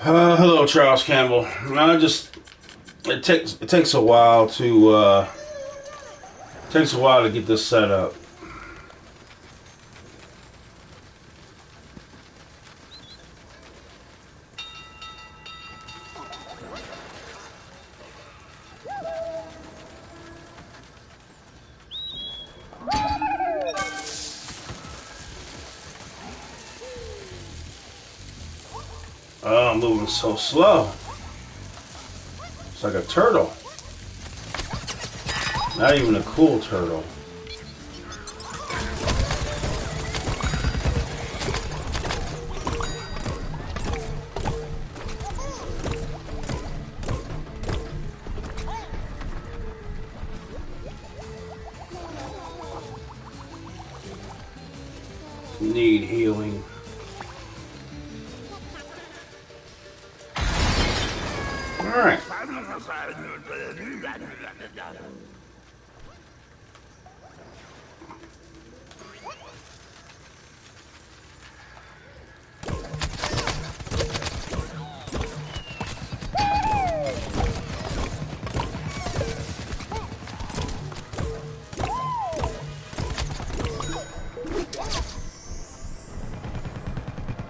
Hello, Charles Campbell. I just it takes a while to get this set up. Oh, I'm moving so slow. It's like a turtle. Not even a cool turtle. Need healing. Alright.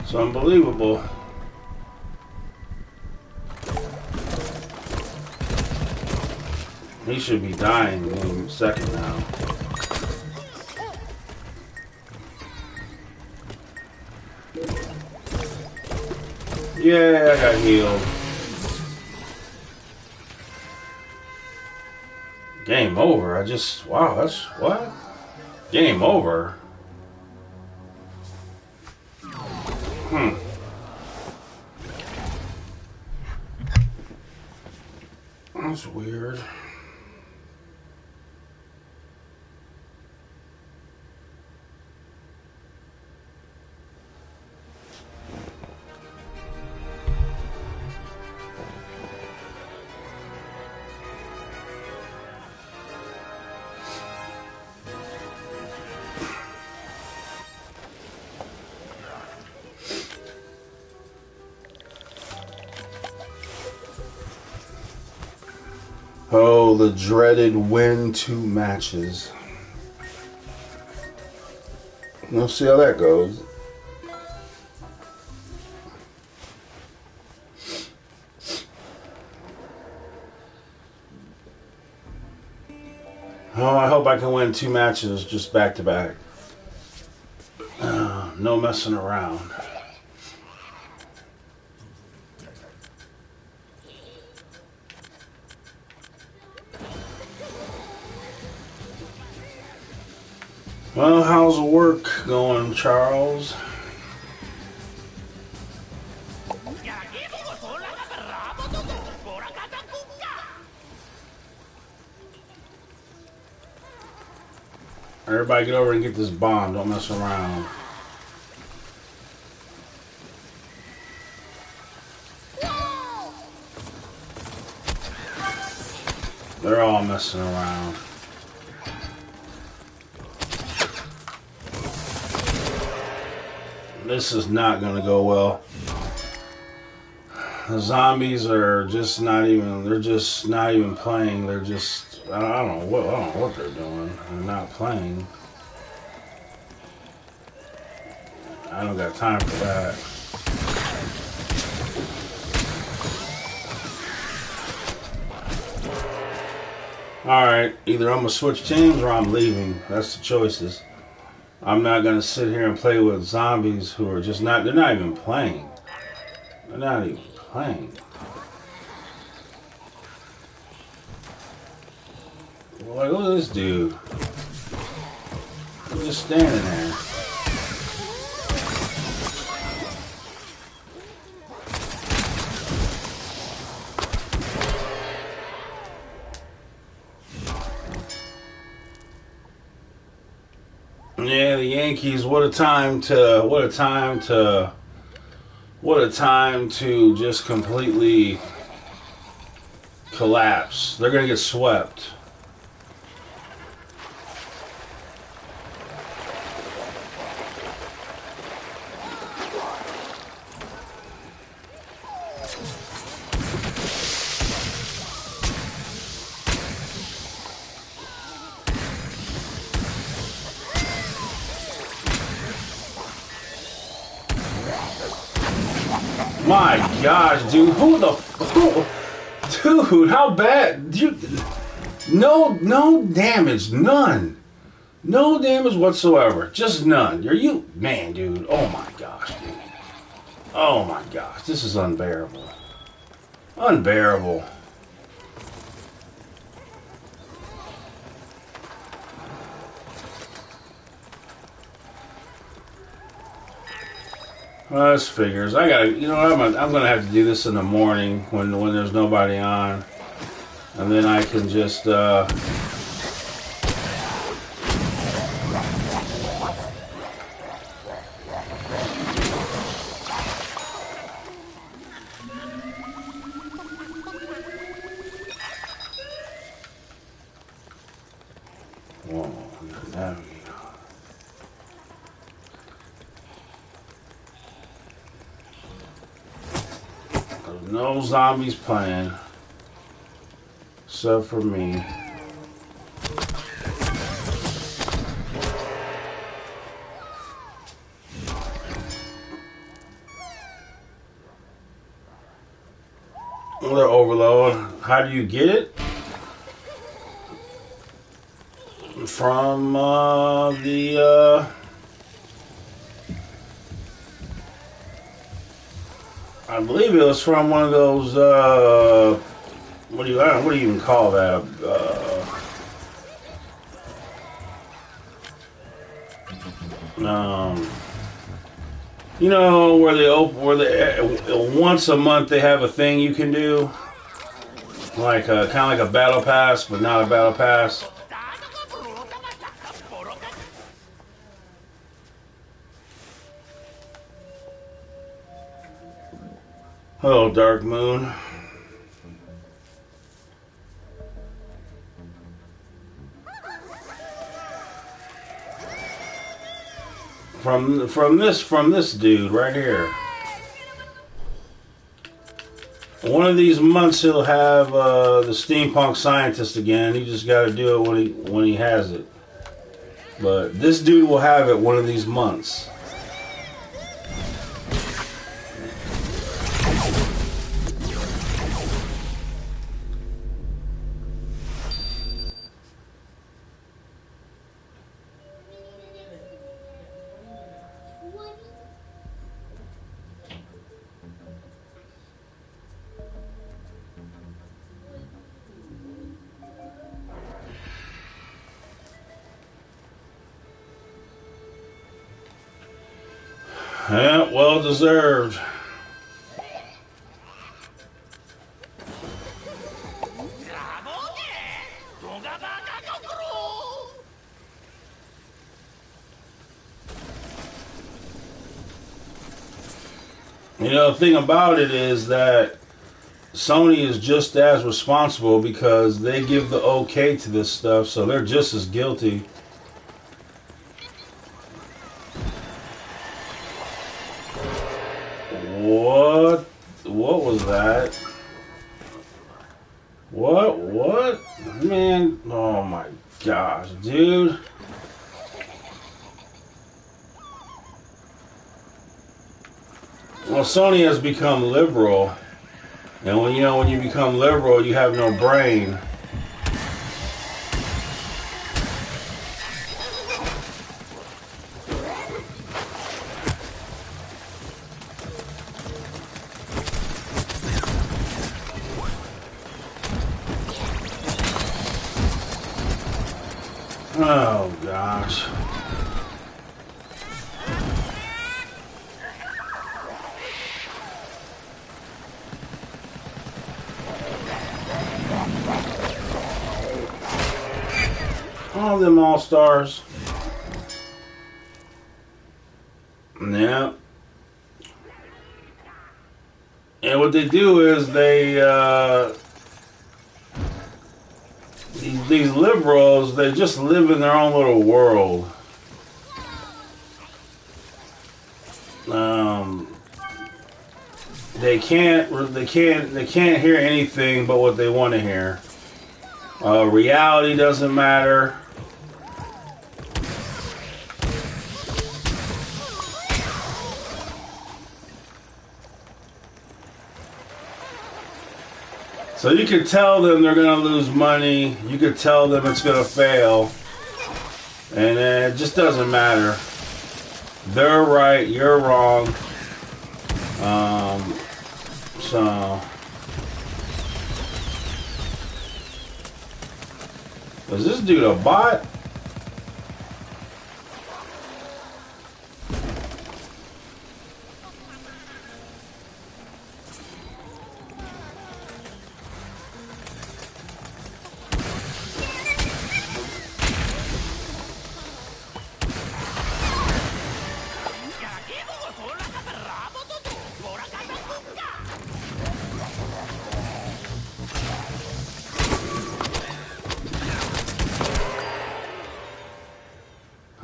It's unbelievable. He should be dying any second now. Yeah, I got healed. Game over. Wow, that's what? Game over. That's weird. Oh, the dreaded win 2 matches. We'll see how that goes. Oh, I hope I can win 2 matches just back to back. No messing around. Well, how's the work going, Charles? Everybody get over and get this bomb. Don't mess around. They're all messing around. This is not going to go well. The zombies are just not even, they're just not even playing. They're just, I don't know what they're doing. They're not playing. I don't got time for that. Alright, either I'm going to switch teams or I'm leaving. That's the choices. I'm not going to sit here and play with zombies who are just not, they're not even playing. They're not even playing. Like, look at this dude. He's just standing there. Yeah, the Yankees, what a time to just completely collapse. They're going to get swept. My gosh, dude. Dude, how bad? Dude, no damage. None. No damage whatsoever. Just none. Man, dude. Oh my gosh, dude. Oh my gosh. This is unbearable. Unbearable. Well, this figures. I gotta, I'm gonna have to do this in the morning when there's nobody on, and then I can just whoa, there we go. No zombies playing, except for me. Another overload. How do you get it? From I believe it was from one of those, what do you even call that? Where they once a month they have a thing you can do, like kind of like a battle pass, but not a battle pass. Hello, Dark Moon. From this dude right here. One of these months he'll have the steampunk scientist again. You just got to do it when he has it. But this dude will have it one of these months. Yeah, well deserved. The thing about it is that Sony is just as responsible because they give the okay to this stuff, so they're just as guilty. What was that? What? Man, oh my gosh, dude. Well, Sony has become liberal. And when you become liberal, you have no brain. Oh gosh. All them all-stars. Yeah. And what they do is these liberals, they just live in their own little world. They can't hear anything but what they want to hear. Reality doesn't matter. So you could tell them they're going to lose money. You could tell them it's going to fail. And it just doesn't matter. They're right, you're wrong. So is this dude a bot?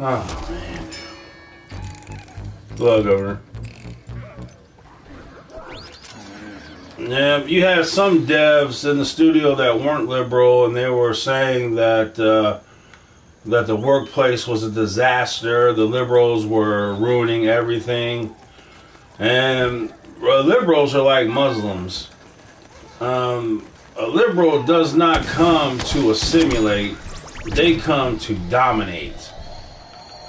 Oh, man. Hello, Governor. Yeah, you had some devs in the studio that weren't liberal, and they were saying that that the workplace was a disaster. The liberals were ruining everything. And liberals are like Muslims. A liberal does not come to assimilate. They come to dominate.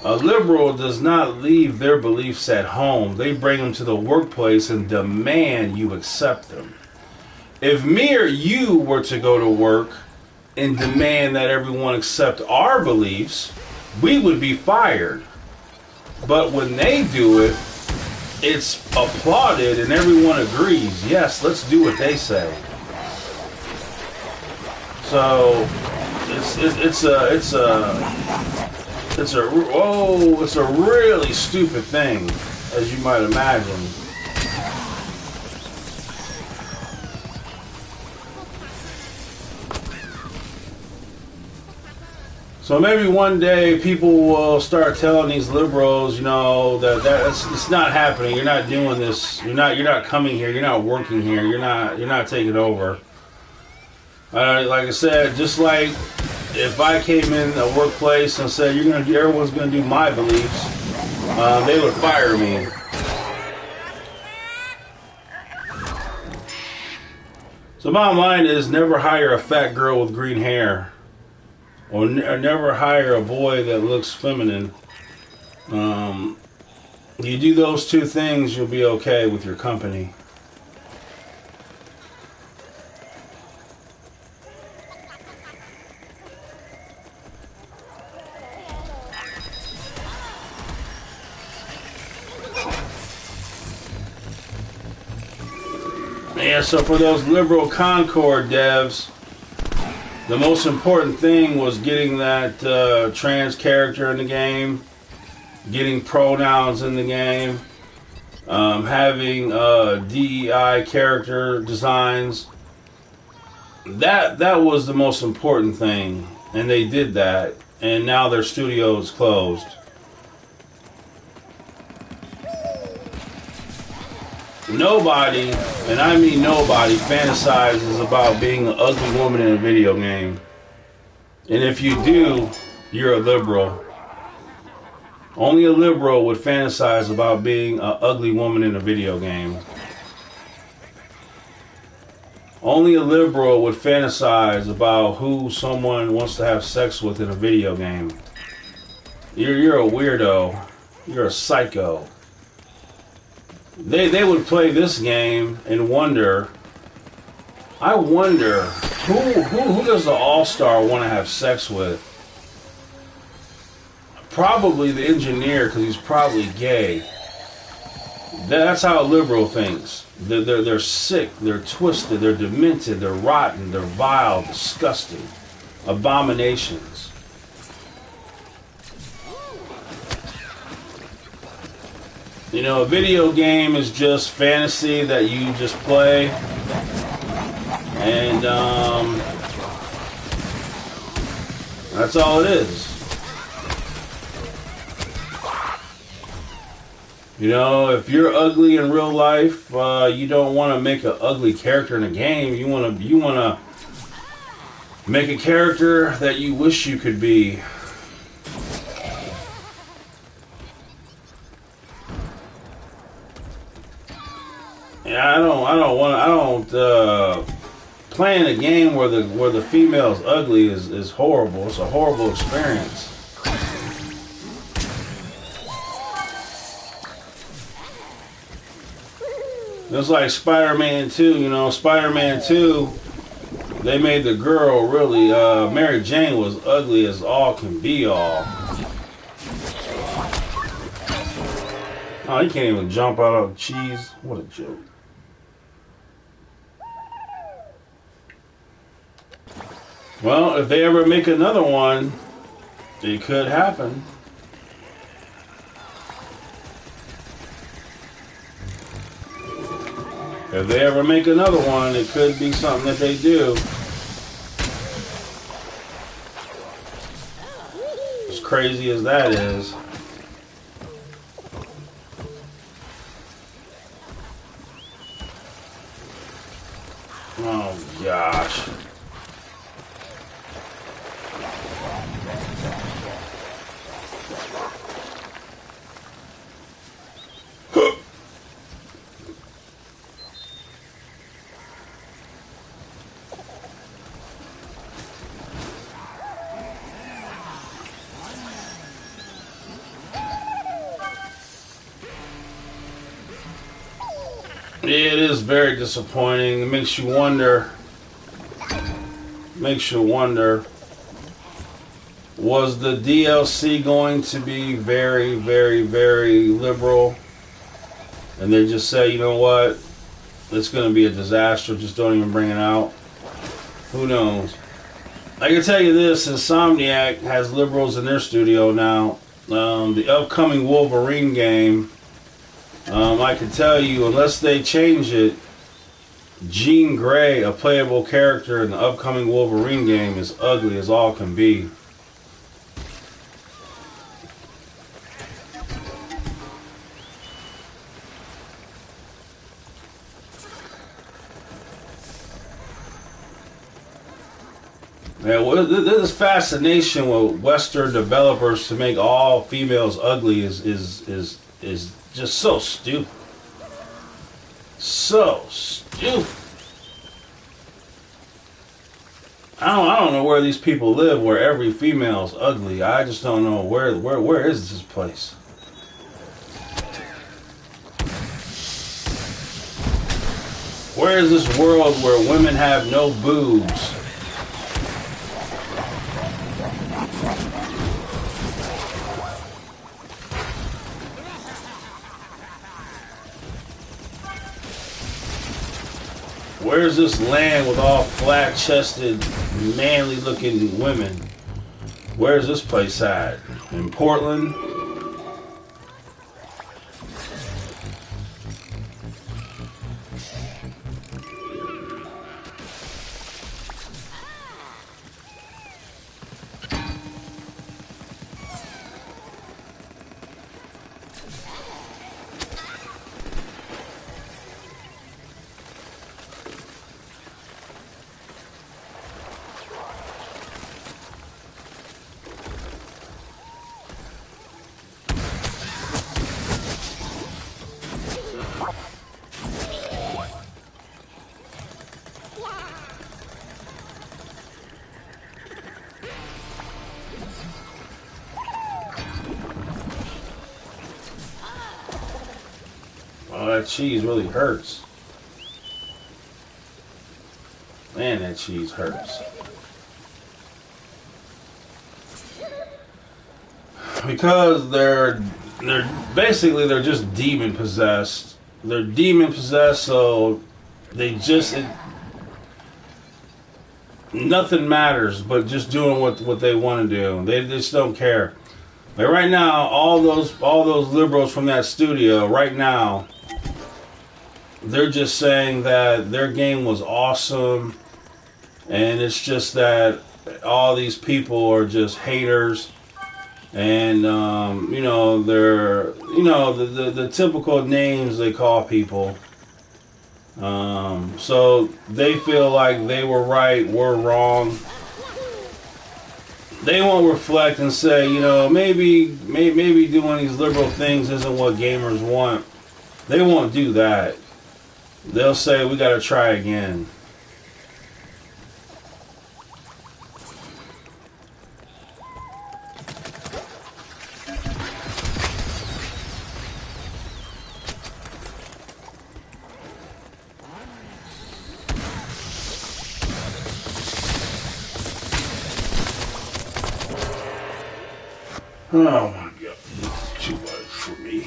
A liberal does not leave their beliefs at home. They bring them to the workplace and demand you accept them. If me or you were to go to work and demand that everyone accept our beliefs, we would be fired. But when they do it, it's applauded and everyone agrees. Yes, let's do what they say. So it's a really stupid thing, as you might imagine. So maybe one day people will start telling these liberals, you know, that it's not happening. You're not doing this. You're not coming here. You're not working here. You're not taking over. Like I said, just like if I came in a workplace and said everyone's gonna do my beliefs, they would fire me. So bottom line is, never hire a fat girl with green hair, or never hire a boy that looks feminine. You do those two things, you'll be okay with your company. Yeah, so for those liberal Concord devs, the most important thing was getting that trans character in the game, getting pronouns in the game, having DEI character designs. That was the most important thing, and they did that, and now their studio is closed. Nobody, and I mean nobody, fantasizes about being an ugly woman in a video game. And if you do, you're a liberal. Only a liberal would fantasize about being an ugly woman in a video game. Only a liberal would fantasize about who someone wants to have sex with in a video game. You're a weirdo. You're a psycho. They would play this game and wonder, I wonder, who does the all-star want to have sex with? Probably the engineer, because he's probably gay. That's how a liberal thinks. They're sick, they're twisted, they're demented, they're rotten, they're vile, disgusting, abominations. You know, a video game is just fantasy that you just play, and that's all it is. You know, if you're ugly in real life, you don't want to make an ugly character in a game. You want to make a character that you wish you could be. Yeah, I don't playing a game where the female is ugly is horrible. It's a horrible experience. It's like Spider-Man 2, you know, Spider-Man 2, they made the girl really, Mary Jane was ugly as all can be all. Oh, he can't even jump out of cheese. What a joke. Well, if they ever make another one, it could happen. If they ever make another one, it could be something that they do. As crazy as that is. Oh, gosh. It is very disappointing. It makes you wonder. Was the DLC going to be very, very, very liberal? And they just say, you know what? It's going to be a disaster. Just don't even bring it out. Who knows? I can tell you this. Insomniac has liberals in their studio now. The upcoming Wolverine game, I can tell you, unless they change it, Jean Grey, a playable character in the upcoming Wolverine game, is ugly as all can be. Yeah, well, this fascination with Western developers to make all females ugly is just so stupid. So stupid. I don't know where these people live where every female is ugly. I just don't know where is this place. Where is this world where women have no boobs? Where's this land with all flat-chested, manly-looking women? Where's this place at? In Portland? Oh, that cheese really hurts. Man, that cheese hurts. Because they're basically just demon possessed. They're demon possessed, so they just nothing matters but just doing what they want to do. They just don't care. Like right now, all those liberals from that studio right now, they're just saying that their game was awesome, and it's just that all these people are just haters, and you know, they're, you know, the typical names they call people. So they feel like they were right, we're wrong. They won't reflect and say, you know, maybe doing these liberal things isn't what gamers want. They won't do that. They'll say, we got to try again. Oh my god, this is too much for me.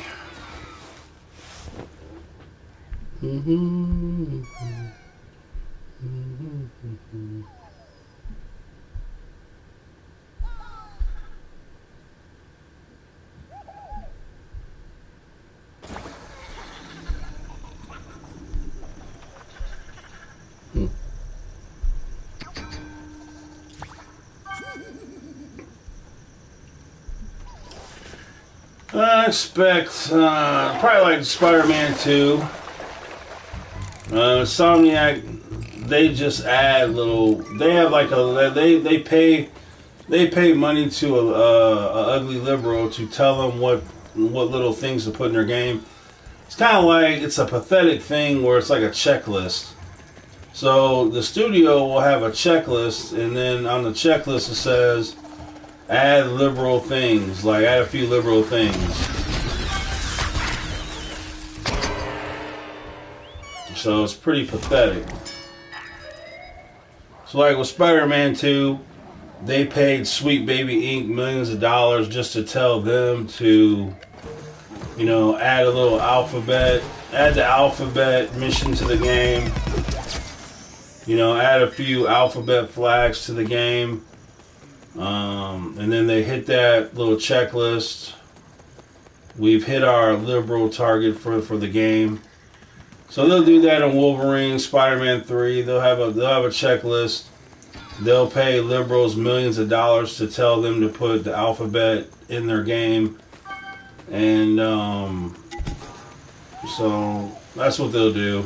I expect probably like Spider-Man 2. Insomniac, they just add little. They have like they pay money to a ugly liberal to tell them what little things to put in their game. It's kind of like it's a pathetic thing where it's like a checklist. So the studio will have a checklist, and then on the checklist it says add liberal things, like add a few liberal things. So it's pretty pathetic. So like with Spider-Man 2, they paid Sweet Baby Inc. millions of dollars just to tell them to, you know, add a little alphabet, add the alphabet mission to the game. You know, add a few alphabet flags to the game. And then they hit that little checklist. We've hit our liberal target for the game. So they'll do that in Wolverine, Spider-Man 3. They'll have a checklist. They'll pay liberals millions of dollars to tell them to put the alphabet in their game. And so that's what they'll do.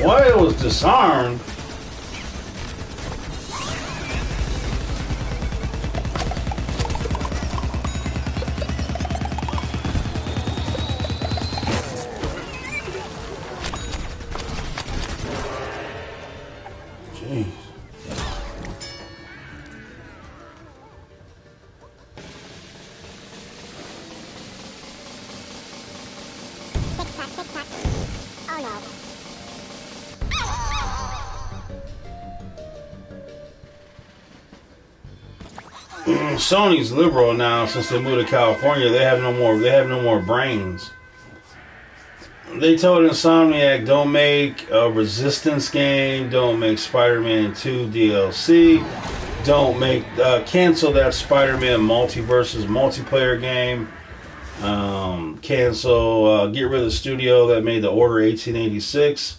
What? It was disarmed? Jeez. Tick-tock. Oh no. Sony's liberal now since they moved to California. They have no more brains. They told Insomniac, don't make a Resistance game, don't make Spider-Man 2 DLC, don't make cancel that Spider-Man Multiverses multiplayer game. Cancel, get rid of the studio that made the Order 1886.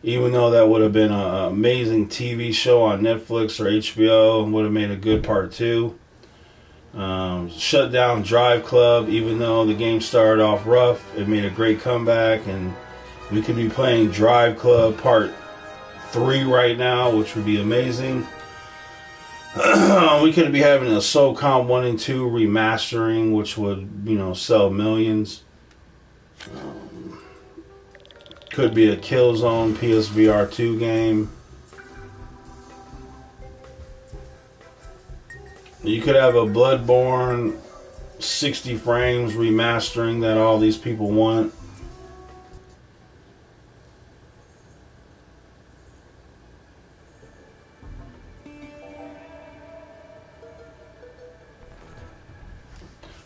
Even though that would have been an amazing TV show on Netflix or HBO, would have made a good part 2. Shut down Drive Club, even though the game started off rough, it made a great comeback, and we could be playing Drive Club Part 3 right now, which would be amazing. We could be having a SOCOM 1 and 2 remastering, which would, you know, sell millions. Could be a Killzone PSVR 2 game. You could have a Bloodborne 60 frames remastering that all these people want.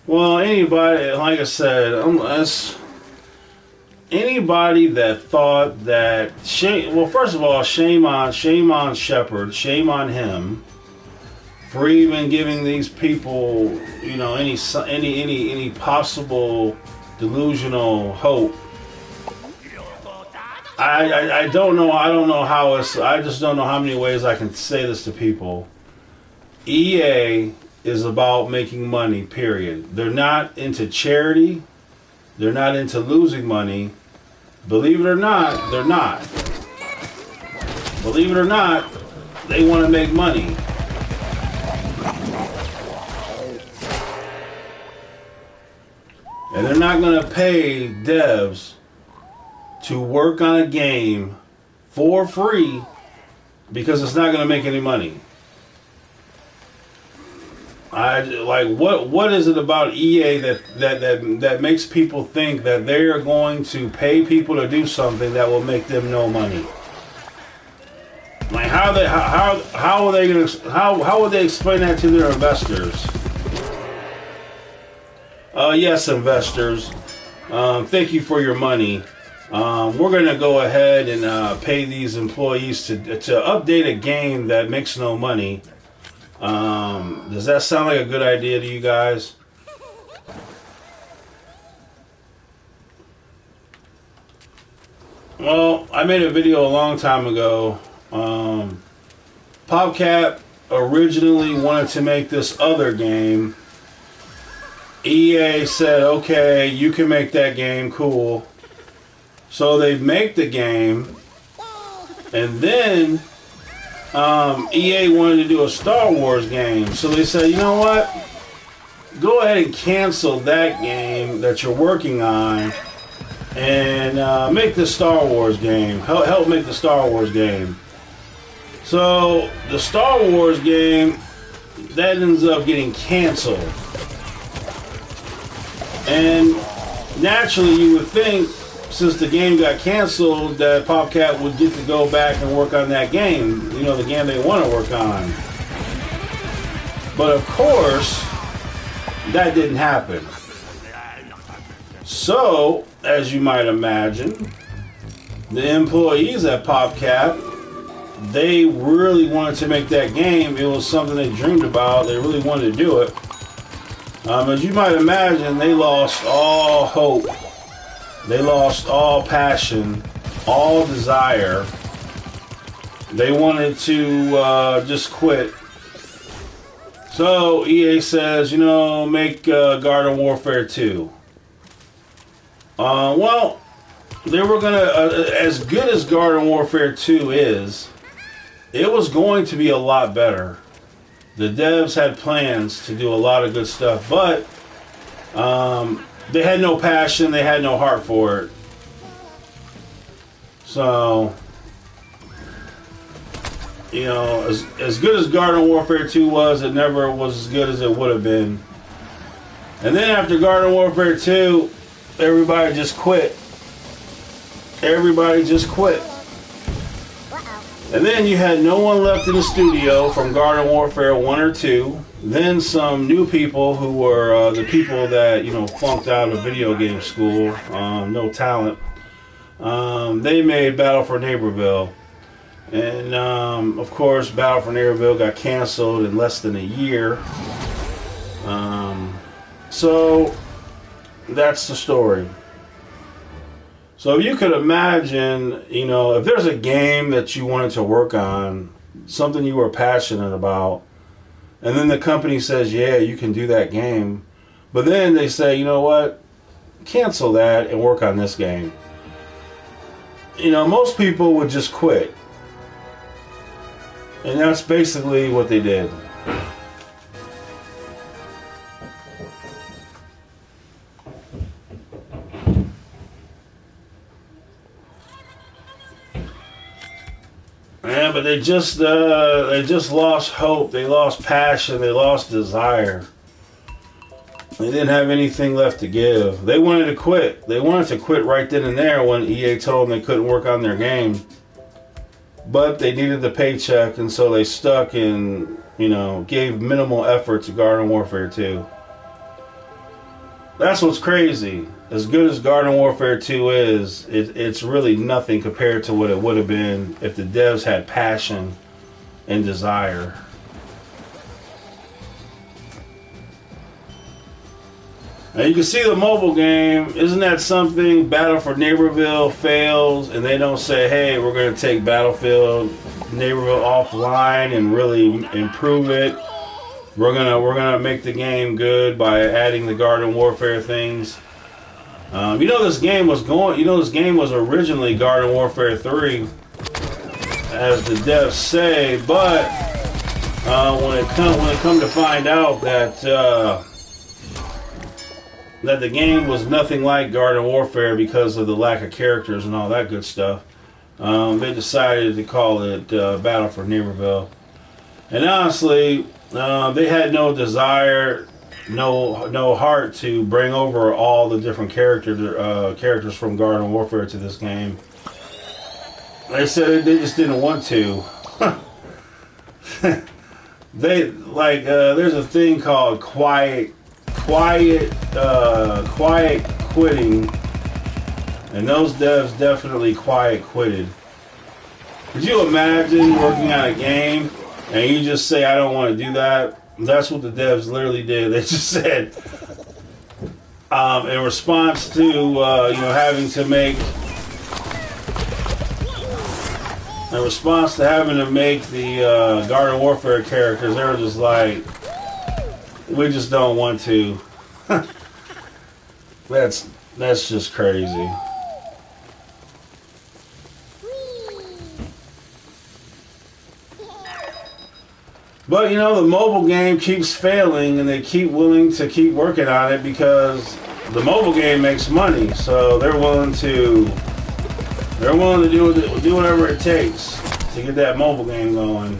Well, anybody, like I said, anybody that thought that well, first of all, shame on Shepard, shame on him for even giving these people, you know, any possible delusional hope. I don't know. I don't know how it's. I just don't know how many ways I can say this to people. EA is about making money. Period. They're not into charity. They're not into losing money. Believe it or not, they're not. Believe it or not, they want to make money. And they're not going to pay devs to work on a game for free because it's not going to make any money. What is it about EA that makes people think that they are going to pay people to do something that will make them no money? Like how are they going to how would they explain that to their investors? Yes, investors. Thank you for your money. We're going to go ahead and pay these employees to update a game that makes no money. Does that sound like a good idea to you guys? Well, I made a video a long time ago. PopCap originally wanted to make this other game. EA said, okay, you can make that game, cool. So they make the game, and then EA wanted to do a Star Wars game. So they said, you know what? Go ahead and cancel that game that you're working on and make the Star Wars game. Help make the Star Wars game. So the Star Wars game, that ends up getting canceled. And naturally you would think, since the game got canceled, that PopCap would get to go back and work on that game. You know, the game they want to work on. But of course, that didn't happen. So, as you might imagine, the employees at PopCap, they really wanted to make that game. It was something they dreamed about. They really wanted to do it. As you might imagine, they lost all hope. They lost all passion, all desire. They wanted to just quit. So EA says, you know, make Garden Warfare 2. Well, they were going to, as good as Garden Warfare 2 is, it was going to be a lot better. The devs had plans to do a lot of good stuff, but they had no passion, they had no heart for it. So, you know, as good as Garden Warfare 2 was, it never was as good as it would have been. And then after Garden Warfare 2, everybody just quit. Everybody just quit. And then you had no one left in the studio from Garden Warfare 1 or 2. Then some new people who were the people that, you know, flunked out of video game school, no talent. They made Battle for Neighborville. And, of course, Battle for Neighborville got canceled in less than a year. So, that's the story. So you could imagine, you know, if there's a game that you wanted to work on, something you were passionate about, and then the company says, yeah, you can do that game. But then they say, you know what, cancel that and work on this game. You know, most people would just quit. And that's basically what they did. Yeah, but they just lost hope. They lost passion. They lost desire. They didn't have anything left to give. They wanted to quit. They wanted to quit right then and there when EA told them they couldn't work on their game. But they needed the paycheck, and so they stuck and, you know, gave minimal effort to Garden Warfare 2. That's what's crazy. As good as Garden Warfare 2 is, it's really nothing compared to what it would have been if the devs had passion and desire. And you can see the mobile game. Isn't that something? Battle for Neighborville fails, and they don't say, "Hey, we're going to take Battlefield Neighborville offline and really improve it. We're gonna make the game good by adding the Garden Warfare things." This game was this game was originally Garden Warfare 3, as the devs say, but when it come to find out that that the game was nothing like Garden Warfare because of the lack of characters and all that good stuff, they decided to call it Battle for Neighborville. And honestly, they had no desire, no heart to bring over all the different characters from Garden Warfare to this game. They said they just didn't want to. There's a thing called quiet quitting, and those devs definitely quiet quitted. Could you imagine working on a game and you just say, "I don't want to do that"? That's what the devs literally did. They just said, in response to having to make the Garden Warfare characters, they were just like, "We just don't want to." That's just crazy. But the mobile game keeps failing, and they keep willing to keep working on it because the mobile game makes money. So they're willing to do whatever it takes to get that mobile game going.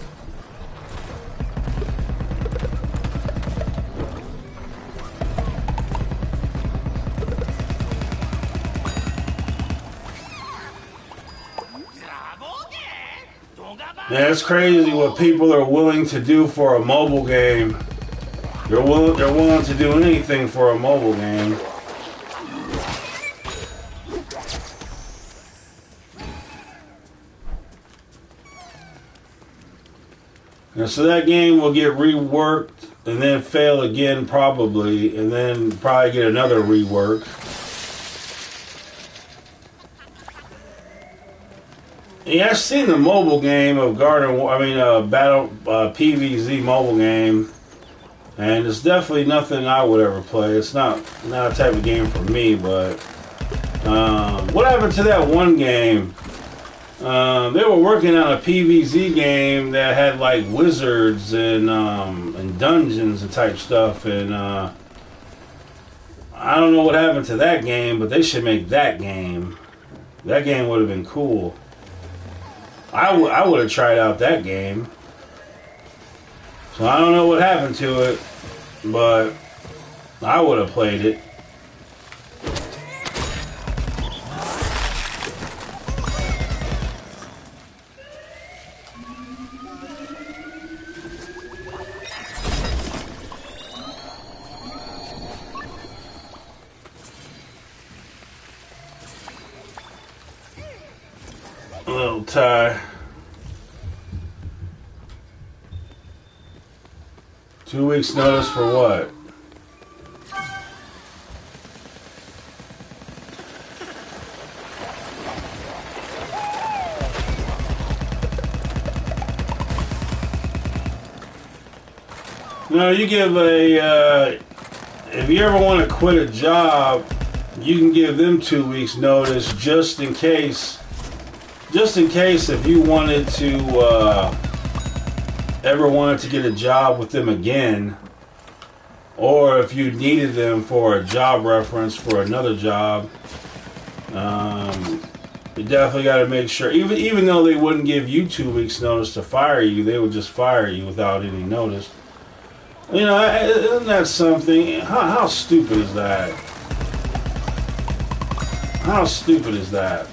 Yeah, it's crazy what people are willing to do for a mobile game. They're willing to do anything for a mobile game. And so that game will get reworked and then fail again probably, and then probably get another rework. Yeah, I've seen the mobile game of Battle PvZ mobile game, and it's definitely nothing I would ever play. It's not a type of game for me. But what happened to that one game? They were working on a PvZ game that had like wizards and dungeons and type stuff, and I don't know what happened to that game, but they should make that game. That game would have been cool. I would have tried out that game. So I don't know what happened to it, but I would have played it. A little tie. 2 weeks notice for what? No, you give if you ever want to quit a job, you can give them 2 weeks notice just in case if you wanted to ever wanted to get a job with them again, or if you needed them for a job reference for another job. You definitely got to make sure, even though they wouldn't give you 2 weeks notice to fire you, they would just fire you without any notice. Isn't that something? How stupid is that? How stupid is that?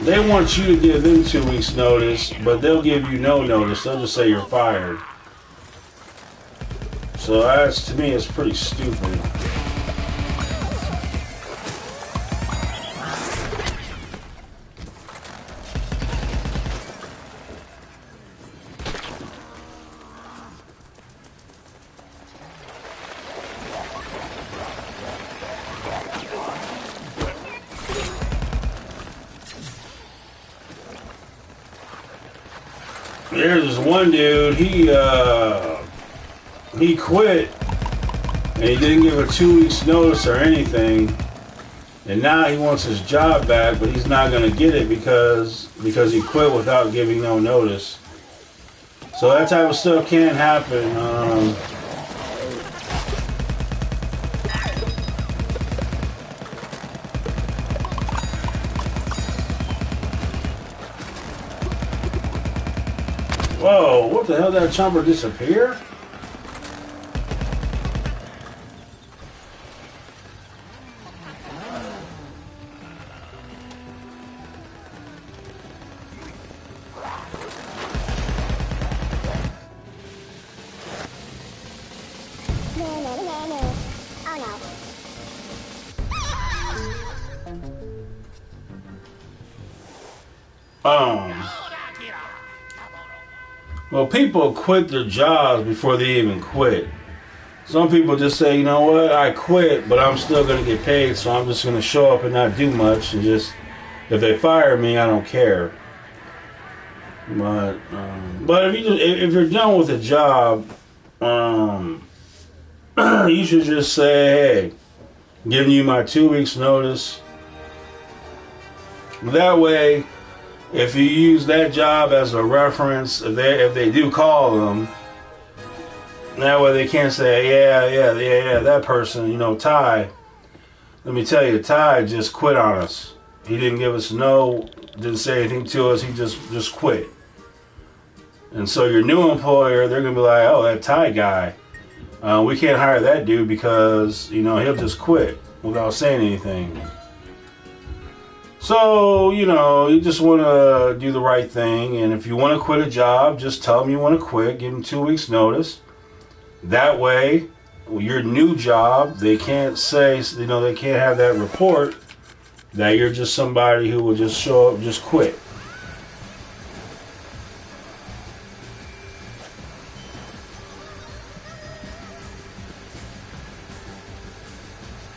They want you to give them 2 weeks notice, but they'll give you no notice. They'll just say you're fired. So to me, it's pretty stupid. There's this one dude, he quit, and he didn't give a 2 weeks notice or anything, and now he wants his job back, but he's not going to get it because he quit without giving no notice. So that type of stuff can happen. Whoa, what the hell, did that chomper disappear? Well, people quit their jobs before they even quit. Some people just say, you know what, I quit, but I'm still going to get paid, so I'm just going to show up and not do much, and just, if they fire me, I don't care. But if you're done with a job, you should just say, hey, giving you my 2 weeks notice. That way, if you use that job as a reference, if they do call them, that way they can't say, yeah, that person, you know, Ty. Let me tell you, Ty just quit on us. He didn't give us didn't say anything to us. He just quit. And so your new employer, they're gonna be like, oh, that Ty guy, we can't hire that dude because, you know, he'll just quit without saying anything. So, you know, you just want to do the right thing. And if you want to quit a job, just tell them you want to quit. Give them 2 weeks notice. That way, your new job, they can't say, you know, they can't have that report that you're just somebody who will just show up, just quit.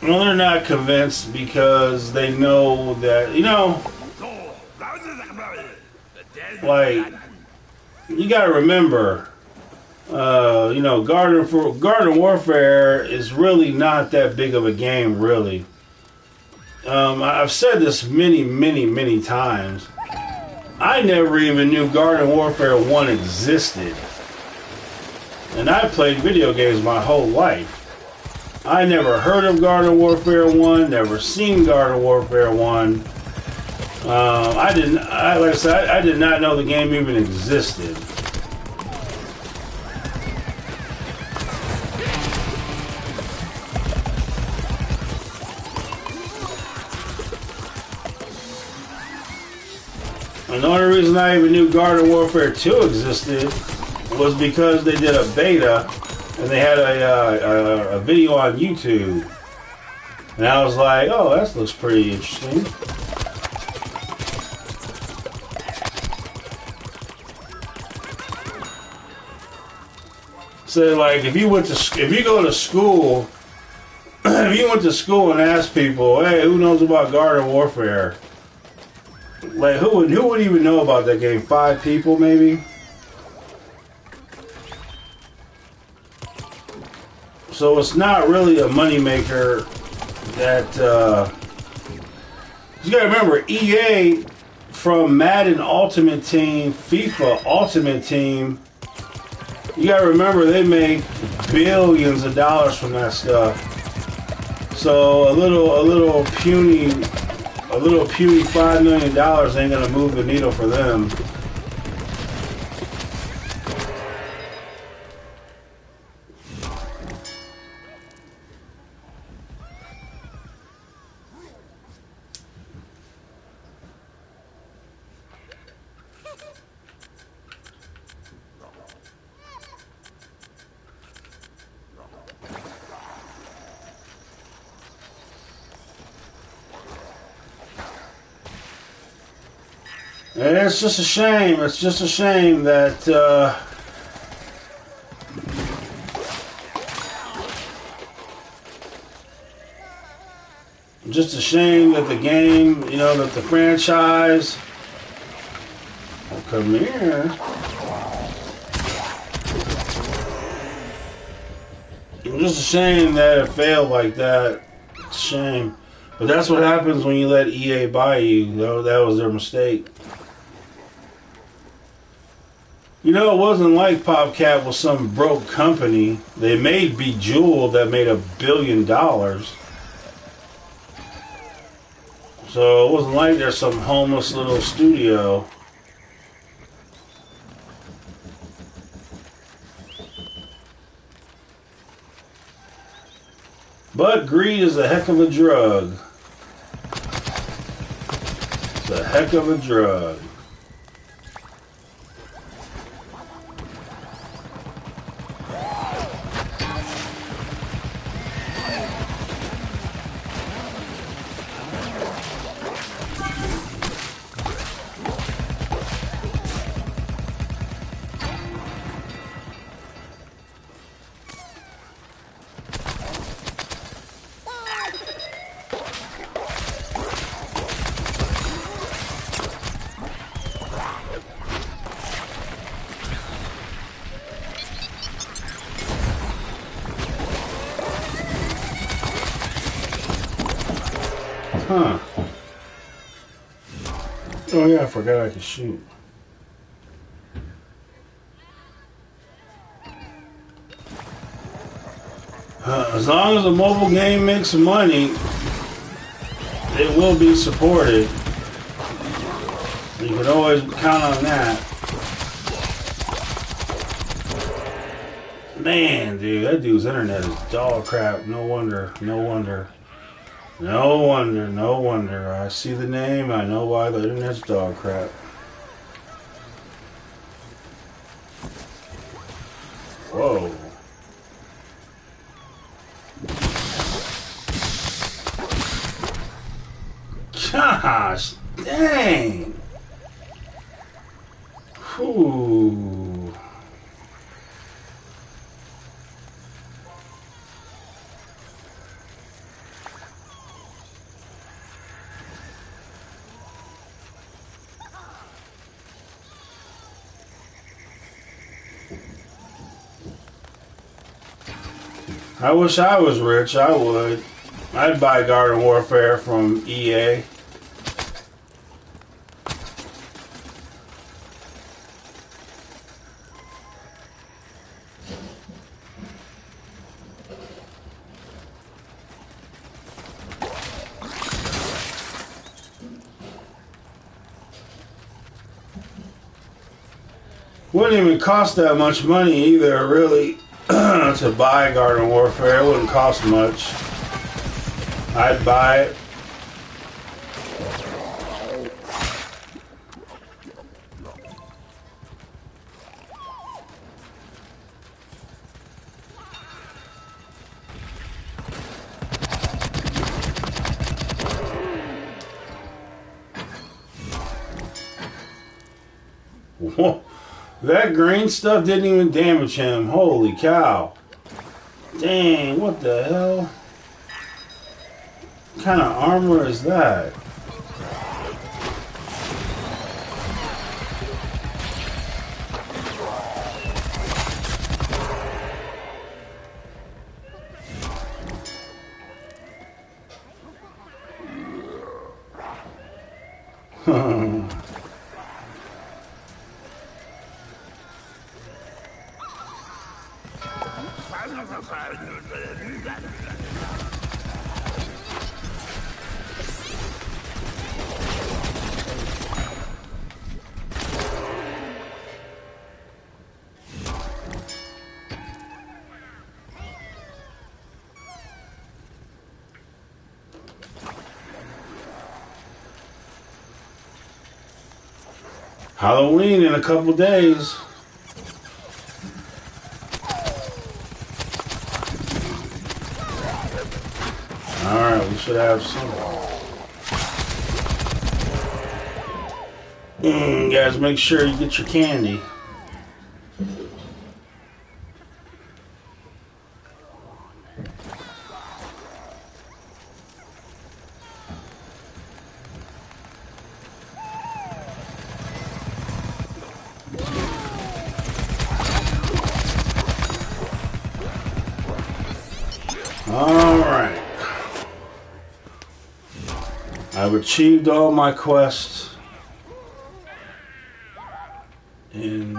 Well, they're not convinced because they know that, you know, like, you gotta remember, you know, garden warfare is really not that big of a game, really. I've said this many times. I never even knew Garden Warfare 1 existed. And I played video games my whole life. I never heard of Garden Warfare 1, never seen Garden Warfare 1. I did not know the game even existed. And the only reason I even knew Garden Warfare 2 existed was because they did a beta and they had a video on YouTube. And I was like, oh, that looks pretty interesting. So, like, if you go to school, if you went to school and asked people, hey, who knows about Garden Warfare? Like, who would even know about that game? 5 people, maybe? So it's not really a moneymaker that, you gotta remember, EA from Madden Ultimate Team, FIFA Ultimate Team, you gotta remember they make billions of dollars from that stuff. So a little puny $5 million ain't gonna move the needle for them. And it's just a shame. It's just a shame that just a shame that the game, you know, that the franchise. Oh, come here. Just a shame that it failed like that. It's a shame. But that's what happens when you let EA buy you. That was their mistake. You know, it wasn't like PopCap was some broke company. They made Bejeweled that made $1 billion. So it wasn't like they're some homeless little studio. But greed is a heck of a drug. It's a heck of a drug. Huh. Oh yeah, I forgot I could shoot. As long as a mobile game makes money, it will be supported. You can always count on that. Man, dude, that dude's internet is dog crap. No wonder. No wonder. No wonder, no wonder. I see the name, I know why the internet's dog crap. Whoa. Gosh, dang. Whew. I wish I was rich, I would. I'd buy Garden Warfare from EA. Wouldn't even cost that much money either, really. To buy Garden Warfare. It wouldn't cost much. I'd buy it. Whoa. That green stuff didn't even damage him. Holy cow. Dang, what the hell? What kind of armor is that? Halloween in a couple days. Alright, we should have some. Guys, make sure you get your candy. Alright. I've achieved all my quests in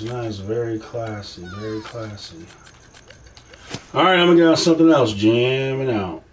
nice. Very classy, very classy. Alright, I'm gonna get on something else. Jamming out.